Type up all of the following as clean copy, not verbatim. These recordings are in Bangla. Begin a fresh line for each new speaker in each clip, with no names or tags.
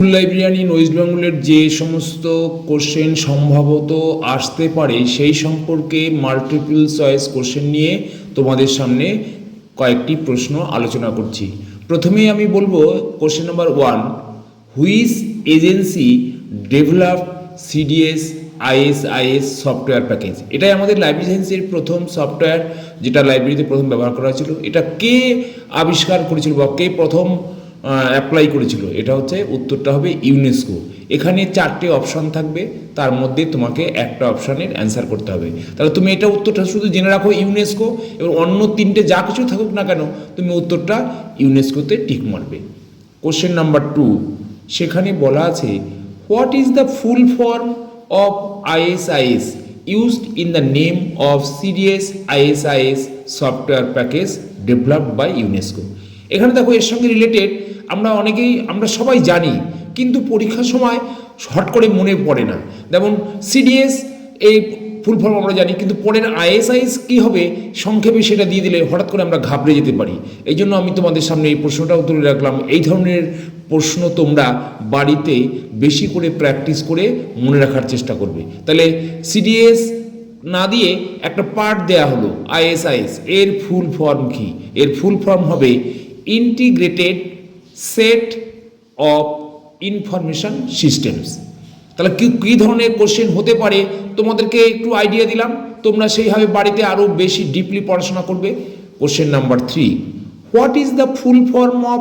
লাইব্রেরিয়ান ইন ওয়েস্ট বেঙ্গলের যে সমস্ত কোশ্চেন সম্ভবত আসতে পারে সেই সম্পর্কে মাল্টিপল চয়েস কোশ্চেন নিয়ে তোমাদের সামনে কয়েকটি প্রশ্ন আলোচনা করছি। প্রথমেই আমি বলবো question number 1, which agency develop CDS ISIS software package. এটাই আমাদের লাইব্রেরি সায়েন্সের প্রথম সফটওয়্যার, যেটা লাইব্রেরিতে প্রথম ব্যবহার করা হয়েছিল। এটা কে আবিষ্কার করেছিল বা কে প্রথম অ্যাপ্লাই করেছিল? এটা হচ্ছে, উত্তরটা হবে ইউনেস্কো। এখানে 4টে অপশান থাকবে, তার মধ্যে তোমাকে একটা অপশানের অ্যান্সার করতে হবে। তাহলে তুমি এটা উত্তরটা শুধু জেনে রাখো ইউনেস্কো, এবং অন্য 3টে যা কিছু থাকুক না কেন তুমি উত্তরটা ইউনেস্কোতে টিক মারবে। কোশ্চেন নাম্বার 2, সেখানে বলা আছে what is the full form of ISIS used in the name of CDS ISIS software package developed by UNESCO. এখানে দেখো এর সঙ্গে রিলেটেড আমরা সবাই জানি, কিন্তু পরীক্ষার সময় হট করে মনে পড়ে না। যেমন সিডিএস এই ফুল ফর্ম আমরা জানি, কিন্তু পরের আইএসআইএস কী হবে সংক্ষেপে সেটা দিয়ে দিলে হঠাৎ করে আমরা ঘাবড়ে যেতে পারি। এই জন্য আমি তোমাদের সামনে এই প্রশ্নটাও তুলে রাখলাম। এই ধরনের প্রশ্ন তোমরা বাড়িতে বেশি করে প্র্যাকটিস করে মনে রাখার চেষ্টা করবে। তাহলে সিডিএস না দিয়ে একটা পার্ট দেয়া হলো আইএসআইএস, এর ফুল ফর্ম কি? এর ফুল ফর্ম হবে integrated set of information systems. তাহলে কী ধরনের কোশ্চেন হতে পারে তোমাদেরকে একটু আইডিয়া দিলাম, তোমরা সেইভাবে বাড়িতে আরও বেশি ডিপলি পড়াশোনা করবে। Question number 3, what is the full form of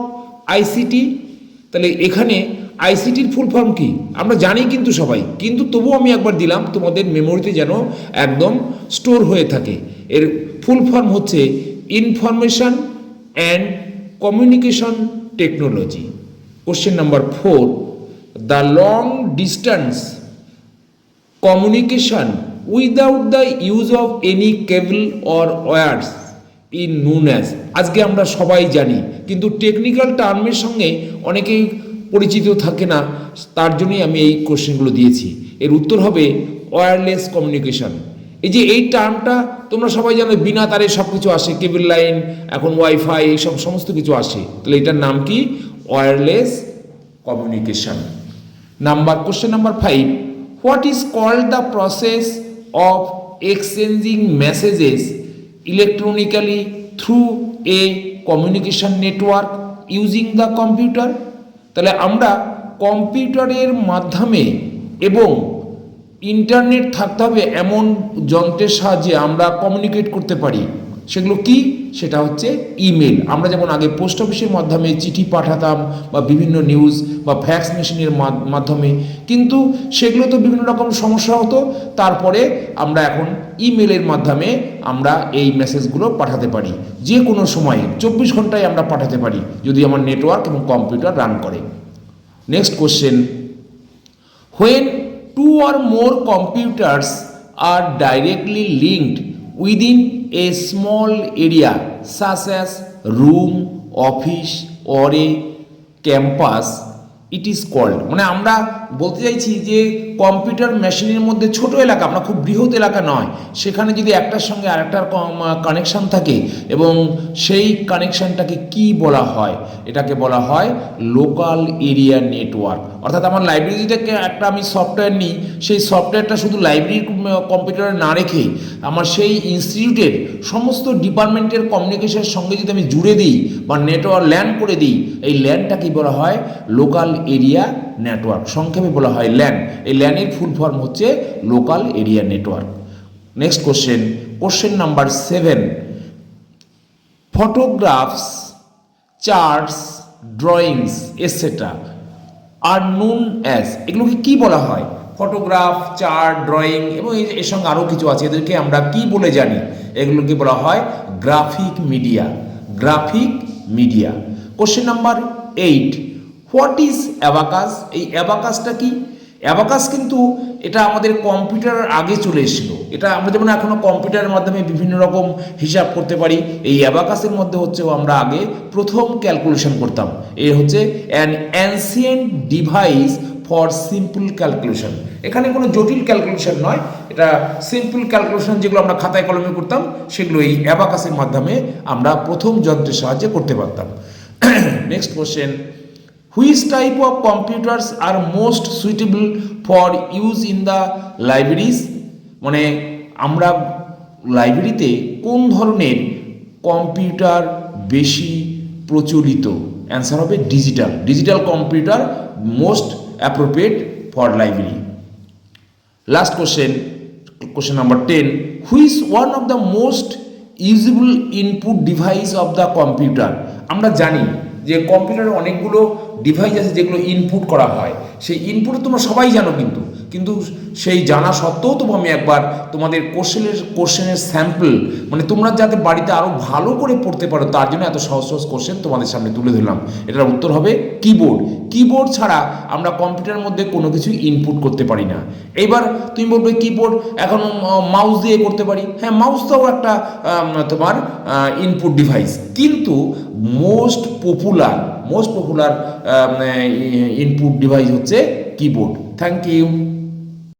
ICT? তাহলে এখানে আইসিটির ফুল ফর্ম কি আমরা জানি কিন্তু সবাই, কিন্তু তবুও আমি একবার দিলাম তোমাদের মেমোরিতে যেন একদম স্টোর হয়ে থাকে। এর ফুল ফর্ম হচ্ছে information and communication technology. Question number 4, the long distance communication without the use of any cable or wires in নুন অ্যাজ। আজকে আমরা সবাই জানি, কিন্তু টেকনিক্যাল টার্মের সঙ্গে অনেকেই পরিচিত থাকে না, তার জন্যই আমি এই কোশ্চেনগুলো দিয়েছি। এর উত্তর হবে ওয়্যারলেস কমিউনিকেশন। এই যে এই টার্মটা তোমরা সবাই জানো, বিনা তারে সব কিছু আসে, কেবল লাইন, এখন ওয়াইফাই, এইসব সমস্ত কিছু আসে। তাহলে এটার নাম কি? Wireless communication. Question number 5, what is called the process of exchanging messages electronically through a communication network using the computer? তাহলে আমরা কম্পিউটারের মাধ্যমে এবং ইন্টারনেট থাকতে হবে এমন যন্ত্রের সাহায্যে আমরা কমিউনিকেট করতে পারি। সেগুলো কি? সেটা হচ্ছে ইমেল। আমরা যেমন আগে পোস্ট অফিসের মাধ্যমে চিঠি পাঠাতাম বা বিভিন্ন নিউজ বা ফ্যাক্স মেশিনের মাধ্যমে, কিন্তু সেগুলো তো বিভিন্ন রকম সমস্যা হতো। তারপরে আমরা এখন ইমেলের মাধ্যমে আমরা এই মেসেজগুলো পাঠাতে পারি, যে কোনো সময়ে 24 ঘন্টায় আমরা পাঠাতে পারি, যদি আমার নেটওয়ার্ক এবং কম্পিউটার রান করে। Next question, when two or more computers are directly linked within a small area such as room, office or a campus, it is called, মানে আমরা বলতে চাইছি যে কম্পিউটার মেশিনের মধ্যে ছোট এলাকা, আমরা খুব বৃহৎ এলাকা নয়, সেখানে যদি একটার সঙ্গে আরেকটার কানেকশান থাকে এবং সেই কানেকশানটাকে কি বলা হয়? এটাকে বলা হয় লোকাল এরিয়া নেটওয়ার্ক। অর্থাৎ আমার লাইব্রেরি থেকে একটা আমি সফটওয়্যার নিই, সেই সফটওয়্যারটা শুধু লাইব্রেরির কম্পিউটারে না রেখে আমার সেই ইনস্টিটিউটের সমস্ত ডিপার্টমেন্টের কমিউনিকেশনের সঙ্গে যদি আমি জুড়ে দিই বা নেটওয়ার্ক ল্যান করে দিই, এই ল্যানটাকে বলা হয় লোকাল এরিয়া নেটওয়ার্ক, সংক্ষেপে বলা হয় ল্যান। এই ল্যানের ফুল ফর্ম হচ্ছে local area network. Next question number 7, photographs, charts, drawings etcetera are known as, এগুলোকে কি বলা হয়? ফটোগ্রাফ, চার্ট, ড্রয়িং এবং এর সঙ্গে আরও কিছু আছে, এদেরকে আমরা কি বলে জানি? এগুলোকে বলা হয় graphic media. Graphic media. Question number 8, what is abacus? এই অ্যাবাকাসটা কি? অ্যাবাকাস কিন্তু এটা আমাদের কম্পিউটারের আগে চলে এসেছিলো। এটা আমরা যেমন এখনও কম্পিউটারের মাধ্যমে বিভিন্ন রকম হিসাব করতে পারি, এই অ্যাবাকাসের মধ্যে হচ্ছে আমরা আগে প্রথম ক্যালকুলেশন করতাম। এ হচ্ছে an ancient device for simple calculation. এখানে কোনো জটিল ক্যালকুলেশন নয়, এটা সিম্পল ক্যালকুলেশন যেগুলো আমরা খাতায় কলমে করতাম, সেগুলো এই অ্যাবাকাসের মাধ্যমে আমরা প্রথম যন্ত্রের সাহায্যে করতে পারতাম। Next question, which type of computers are most suitable for use in the libraries, মানে আমরা লাইব্রেরিতে কোন ধরনের কম্পিউটার বেশি প্রচলিত? অ্যান্সার হবে digital. Digital computer most appropriate for library. Last question number 10, which one of the most usable input device of the computer? আমরা জানি যে কম্পিউটারে অনেকগুলো ডিভাইস আছে যেগুলো ইনপুট করা হয়, সেই ইনপুট তোমরা সবাই জানো, কিন্তু সেই জানা সত্ত্বেও তো আমি একবার তোমাদের কোশ্চেনের স্যাম্পল, মানে তোমরা যাতে বাড়িতে আরও ভালো করে পড়তে পারো তার জন্য এত সহজ সহজ কোশ্চেন তোমাদের সামনে তুলে ধরলাম। এটার উত্তর হবে কিবোর্ড। কিবোর্ড ছাড়া আমরা কম্পিউটারের মধ্যে কোনো কিছু ইনপুট করতে পারি না। এবার তুমি বলবে কিবোর্ড এখন মাউস দিয়ে করতে পারি, হ্যাঁ মাউসটাও একটা তোমার ইনপুট ডিভাইস, কিন্তু মোস্ট পপুলার ইনপুট ডিভাইস হচ্ছে কিবোর্ড। Thank you.